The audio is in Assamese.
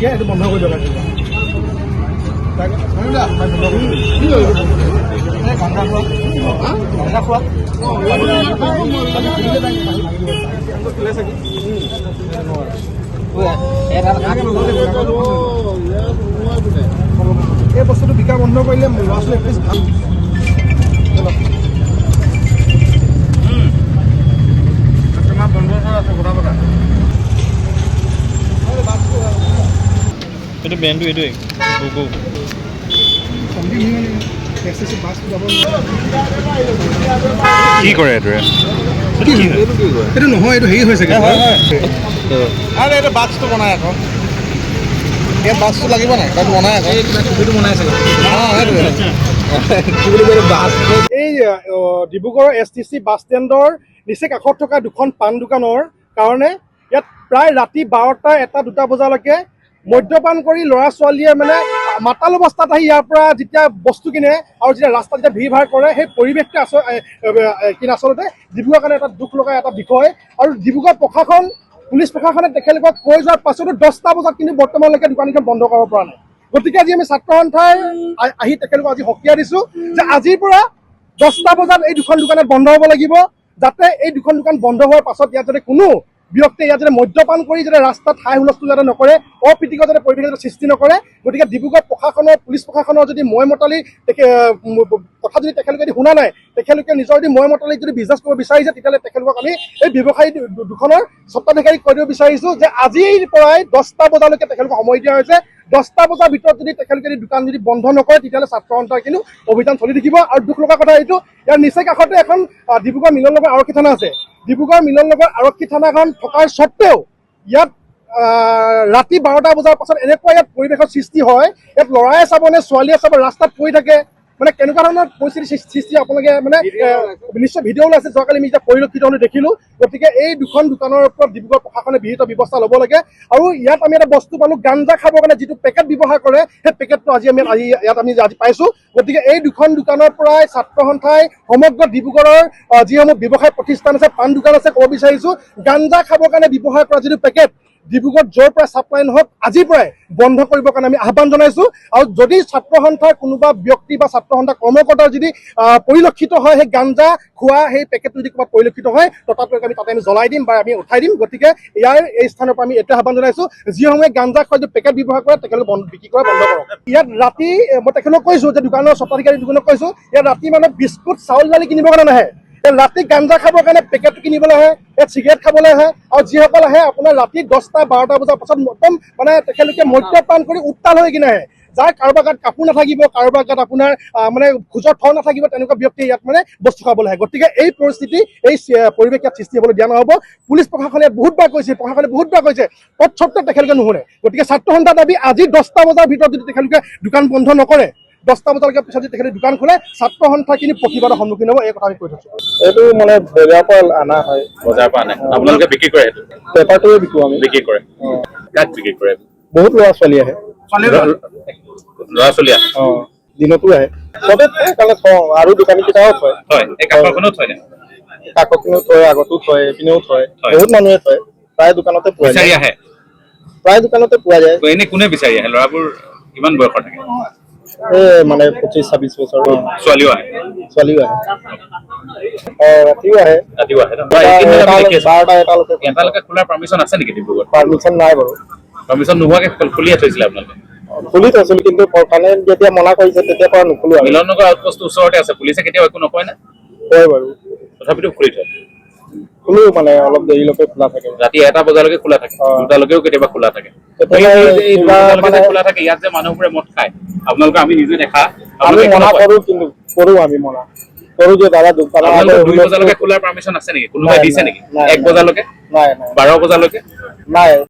গতিকে এইটো বন্ধ কৰি দিব এই বস্তুটো বিকা বন্ধ কৰিলে ল'ৰা ছোৱালী এটলিষ্ট ভাল itu bendu itu go কি কৰে এইটো নহয় এইটো হেৰি হৈছে আরে এটা বাক্সটো বনাই আকৌ এই বাক্সটো লাগিব নাই তাত বনাই আকৌ এইটো বনাইছে এই ডিব্ৰুগড় STC বাছ ষ্টেণ্ডৰ নিচেই কাষত থকা দুখন পাণ দোকানৰ কাৰণে ইয়াত প্ৰায় ৰাতি 12টা 1টা 2টা বজালৈকে মদ্যপান কৰি ল'ৰা ছোৱালীয়ে মানে মাতাল অৱস্থাত আহি ইয়াৰ পৰা যেতিয়া বস্তু কিনে আৰু যেতিয়া ৰাস্তাত যেতিয়া ভিৰ ভাৰ কৰে সেই পৰিৱেশটো আচলতে ডিব্ৰুগড়ৰ কাৰণে এটা দুখ লগা এটা বিষয় আৰু ডিব্ৰুগড় প্ৰশাসন পুলিচ প্ৰশাসনে তেখেতলোকক কৈ যোৱাৰ পাছতো 10টা বজাত কিন্তু বৰ্তমানলৈকে দোকানখন বন্ধ কৰিব পৰা নাই গতিকে আজি আমি ছাত্ৰ সন্থাই আহি তেখেতলোকক আজি সকিয়াই দিছোঁ যে আজিৰ পৰা 10টা বজাত এই দুখন দোকানত বন্ধ হ'ব লাগিব যাতে এই দুখন দোকান বন্ধ হোৱাৰ পাছত ইয়াত যাতে কোনো ব্যক্তিয়ে ইয়াত যাতে মদ্যপান কৰি যাতে ৰাস্তাত হাই হুলস্থুল যাতে নকৰে অপ্ৰীতিকৰ যাতে পৰিৱেশ যাতে সৃষ্টি নকৰে গতিকে ডিব্ৰুগড় প্ৰশাসনৰ পুলিচ প্ৰশাসনৰ যদি মতালি কথা যদি তেখেতলোকে শুনা নাই তেখেতলোকে নিজৰ যদি মতালিক যদি বিজনেছ কৰিব বিচাৰিছে তেতিয়াহ'লে তেখেতলোকক আমি এই ব্যৱসায়ী দুখনৰ স্বত্বাধিকাৰীক কৈ দিব বিচাৰিছোঁ যে আজিৰ পৰাই 10টা বজালৈকে তেখেতলোকক সময় দিয়া হৈছে 10টা বজাৰ ভিতৰত যদি তেখেতলোকে দোকান যদি বন্ধ নকৰে তেতিয়াহ'লে ছাত্ৰ সন্থাৰ কিন্তু অভিযান চলি থাকিব আৰু দুখ লগা কথা এইটো ইয়াৰ নিচেই কাষতে এখন ডিব্ৰুগড় মিলন নগৰ আৰক্ষী থানা আছে ডিব্ৰুগড় মিলন নগৰ আৰক্ষী থানাখন থকাৰ স্বত্তেও ইয়াত ৰাতি 12টা বজাৰ পাছত এনেকুৱা ইয়াত পৰিৱেশৰ সৃষ্টি হয় ইয়াত ল'ৰাই চাব নে ছোৱালীয়ে চাব ৰাস্তাত পৰি থাকে মানে কেনেকুৱা ধৰণৰ পৰিস্থিতি সৃষ্টি আপোনালোকে মানে নিশ্চয় ভিডিঅ' ওলাইছে যোৱাকালি আমি এতিয়া পৰিলক্ষিত হ'লে দেখিলোঁ গতিকে এই দুখন দোকানৰ ওপৰত ডিব্ৰুগড় প্ৰশাসনে বিহিত ব্যৱস্থা ল'ব লাগে আৰু ইয়াত আমি এটা বস্তু পালোঁ গাঞ্জা খাবৰ কাৰণে যিটো পেকেট ব্যৱহাৰ কৰে সেই পেকেটটো আজি পাইছোঁ গতিকে এই দুখন দোকানৰ পৰাই ছাত্ৰ সন্থাই সমগ্ৰ ডিব্ৰুগড়ৰ যিসমূহ ব্যৱসায় প্ৰতিষ্ঠান আছে পাণ দোকান আছে ক'ব বিচাৰিছোঁ গাঞ্জা খাবৰ কাৰণে ব্যৱহাৰ কৰা যিটো পেকেট ডিব্ৰুগড়ত য'ৰ পৰা ছাপ্লাই নহওক আজিৰ পৰাই বন্ধ কৰিবৰ কাৰণে আমি আহ্বান জনাইছোঁ আৰু যদি ছাত্ৰ সন্থাৰ কোনোবা ব্যক্তি বা ছাত্ৰ সন্থা কৰ্মকৰ্তাৰ যদি পৰিলক্ষিত হয় সেই গাঞ্জা খোৱা সেই পেকেটটো যদি ক'ৰবাত পৰিলক্ষিত হয় তথাপিও আমি তাতে আমি জ্বলাই দিম বা আমি উঠাই দিম গতিকে ইয়াৰ এই স্থানৰ পৰা আমি এতিয়া আহ্বান জনাইছোঁ যিসমূহে গাঞ্জা খোৱা যদি পেকেট ব্যৱহাৰ কৰে তেখেতলোকে বিক্ৰী কৰা বন্ধ কৰক ইয়াত ৰাতি মই তেখেতলোকক কৈছোঁ যে দোকানৰ স্বত্বাধিকাৰী দোকানক কৈছোঁ ইয়াত ৰাতি মানে বিস্কুট চাউল দালি কিনিবৰ কাৰণে নাহে ৰাতি গাঞ্জা খাবৰ কাৰণে পেকেট কিনিবলৈ আহে ইয়াত চিগাৰেট খাবলৈ আহে আৰু যিসকল আহে আপোনাৰ ৰাতি 10টা 12টা বজাৰ পাছত একদম মানে তেখেতলোকে মদ্যপান কৰি উত্তাল হৈ কিনে আহে যাৰ কাৰোবাৰ গাত কাপোৰ নাথাকিব কাৰোবাৰ গাত আপোনাৰ মানে খোজৰ থৰ নাথাকিব তেনেকুৱা ব্যক্তিয়ে ইয়াত মানে বস্তু খাবলৈ আহে গতিকে এই পৰিস্থিতি এই পৰিৱেশ ইয়াত সৃষ্টি হ'বলৈ দিয়া নহ'ব পুলিচ প্ৰশাসনে বহুতবাৰ কৈছে তৎসত্ত্বেও তেখেতলোকে নুশুনে গতিকে ছাত্ৰ সন্থাৰ দাবী আজি 10টা বজাৰ ভিতৰত যদি তেখেতলোকে দোকান বন্ধ নকৰে 10টা বজালৈকে পিছত যদি তেখেতে দোকান খোলে ছাত্ৰ সন্থা কিন্তু প্ৰতিবাদৰ সন্মুখীন হ'ব এই কথা আমি কৈ থৈছোঁ এইটো মানে বজাৰৰ পৰা অনা হয় বজাৰৰ পৰা আনে আপোনালোকে বিক্ৰী কৰে সেইটো পেপাৰটোৱে বিকো আমি বিক্ৰী কৰে কাক বিক্ৰী কৰে বহুত ল'ৰা ছোৱালী আহে ল'ৰা ছোৱালী আহে দিনতো আহে চবে কালে থওঁ আৰু দোকানীকেইটাও থয় হয় এই কাষৰখনো থয় নে কাষৰখিনিও থয় আগতো থয় এইপিনেও থয় বহুত মানুহে থয় প্ৰায় দোকানতে পোৱা যায় আহে প্ৰায় দোকানতে পোৱা যায় এনেই কোনে বিচাৰি আহে ল'ৰাবোৰ কিমান বয়সৰ থাকে মানে 25-26 বছৰ ছোৱালীও আহে ৰাতিও আহে এটালৈকে খোলাৰ পাৰ্মিশ্যন আছে নেকি ডিব্ৰুগড়ত পাৰ্মিশ্যন নাই বাৰু পাৰ্মিশ্যন নোহোৱাকে খুলিয়ে থৈছিলে আপোনালোকে খুলি থৈছিল কিন্তু প্ৰশাসনে যেতিয়া মনা কৰিছে তেতিয়াৰ পৰা নুখুলো মিলন নগৰ আউটপোষ্ট ওচৰতে আছে পুলিচে কেতিয়াও একো নকয় নে কয় বাৰু তথাপিতো খুলি থয় খোলো মানে অলপ দেৰিলৈকে খোলা থাকে ৰাতি 1টা বজালৈকে খোলা থাকে 2টালৈকেও কেতিয়াবা খোলা থাকে খোলা থাকে ইয়াত যে মানুহবোৰে মদ খায় আপোনালোকে আমি নিজে দেখা আমি মনা কৰো কিন্তু আমি মনা কৰো যে দাদা দোকান 2 বজালৈকে খোলাৰ পাৰ্মিশ্যন আছে নেকি কোনোবাই দিছে নেকি 1 বজালৈকে নাই 12 বজালৈকে নাই